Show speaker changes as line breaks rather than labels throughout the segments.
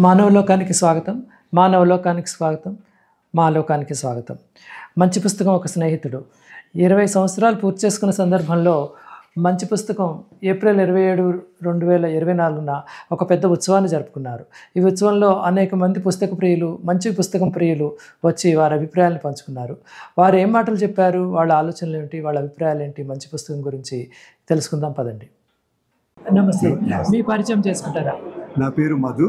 మానవలోకానికి స్వాగతం. మానవలోకానికి స్వాగతం. మాలోకానికి స్వాగతం. మంచి పుస్తకం ఒక స్నేహితుడు. 20 సంవత్సరాలు పూర్తి చేసుకున్న సందర్భంలో మంచి పుస్తకం ఏప్రిల్ 27, 2024న ఒక పెద్ద ఉత్సవాన్ని జరుపుకున్నారు. ఈ ఉత్సవంలో అనేక మంది పుస్తక ప్రియులు, మంచి పుస్తకం ప్రియులు వచ్చి వారి అభిప్రాయాలను పంచుకున్నారు. వారు ఏం మాటలు చెప్పారు, వాళ్ళ ఆలోచనలు ఏమిటి, వాళ్ళ అభిప్రాయాలు ఏంటి, మంచి పుస్తకం గురించి తెలుసుకుందాం పదండి. నమస్తే, మీ పరిచయం చేసుకుంటారా?
నా పేరు మధు.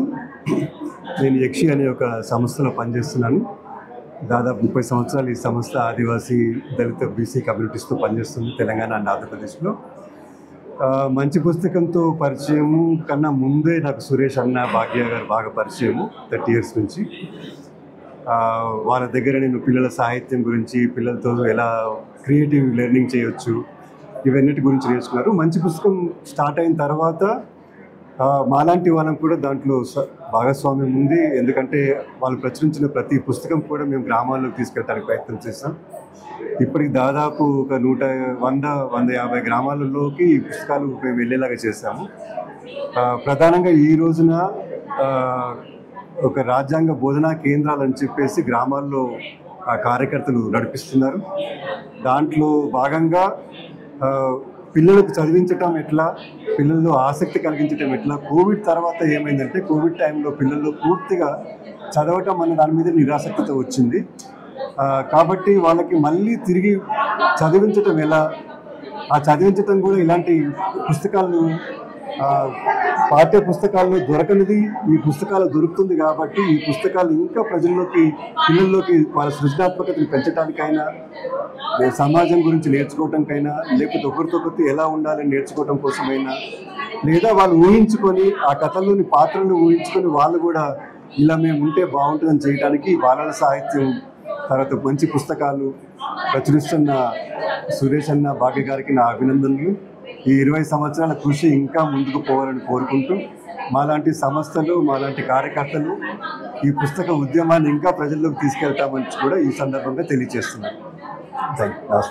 నేను యక్షి అనే ఒక సంస్థలో పనిచేస్తున్నాను. దాదాపు 30 సంవత్సరాలు ఈ సంస్థ ఆదివాసీ, దళిత, బీసీ కమ్యూనిటీస్తో పనిచేస్తుంది తెలంగాణ అండ్ ఆంధ్రప్రదేశ్లో. మంచి పుస్తకంతో పరిచయము కన్నా ముందే నాకు సురేష్ అన్న, భాగ్య గారు బాగా పరిచయము 30 years నుంచి. వాళ్ళ దగ్గర నేను పిల్లల సాహిత్యం గురించి, పిల్లలతో ఎలా క్రియేటివ్ లెర్నింగ్ చేయొచ్చు, ఇవన్నిటి గురించి నేర్చుకున్నారు. మంచి పుస్తకం స్టార్ట్ అయిన తర్వాత మాలాంటి వాళ్ళం కూడా దాంట్లో భాగస్వామ్యం ఉంది. ఎందుకంటే వాళ్ళు ప్రచురించిన ప్రతి పుస్తకం కూడా మేము గ్రామాల్లోకి తీసుకెళ్ళడానికి ప్రయత్నం చేస్తాం. ఇప్పటికి దాదాపు ఒక 100-150 గ్రామాలలోకి ఈ పుస్తకాలు మేము వెళ్ళేలాగా చేశాము. ప్రధానంగా ఈ రోజున ఒక రాజ్యాంగ బోధనా కేంద్రాలు అని చెప్పేసి గ్రామాల్లో కార్యకర్తలు నడిపిస్తున్నారు. దాంట్లో భాగంగా పిల్లలకు చదివించటం ఎట్లా, పిల్లల్లో ఆసక్తి కలిగించటం ఎట్లా. కోవిడ్ తర్వాత ఏమైందంటే, కోవిడ్ టైంలో పిల్లల్లో పూర్తిగా చదవటం అనే దాని మీద నిరాసక్తితో వచ్చింది. కాబట్టి వాళ్ళకి మళ్ళీ తిరిగి చదివించటం ఎలా, ఆ చదివించటం కూడా ఇలాంటి పుస్తకాలు, పాఠ్య పుస్తకాల్లో దొరకనిది ఈ పుస్తకాలు దొరుకుతుంది. కాబట్టి ఈ పుస్తకాలు ఇంకా ప్రజల్లోకి, పిల్లల్లోకి వాళ్ళ సృజనాత్మకతను పెంచడానికైనా, సమాజం గురించి నేర్చుకోవటానికైనా, లేకపోతే ఒకరికొకరితో ఎలా ఉండాలని నేర్చుకోవటం కోసమైనా, లేదా వాళ్ళు ఊహించుకొని ఆ కథల్లోని పాత్రలను ఊహించుకొని వాళ్ళు కూడా ఇలా మేము ఉంటే బాగుంటుందని చేయడానికి బాలల సాహిత్యం, తర్వాత మంచి పుస్తకాలు ప్రచురిస్తున్న సురేష్ అన్న, భాగ్య గారికి నా అభినందనలు. ఈ 20 సంవత్సరాల కృషి ఇంకా ముందుకు పోవాలని కోరుకుంటూ, మాలాంటి సంస్థలు, మాలాంటి కార్యకర్తలు ఈ పుస్తక ఉద్యమాన్ని ఇంకా ప్రజల్లోకి తీసుకెళ్తామని కూడా ఈ సందర్భంగా తెలియజేస్తున్నాను. Thank you.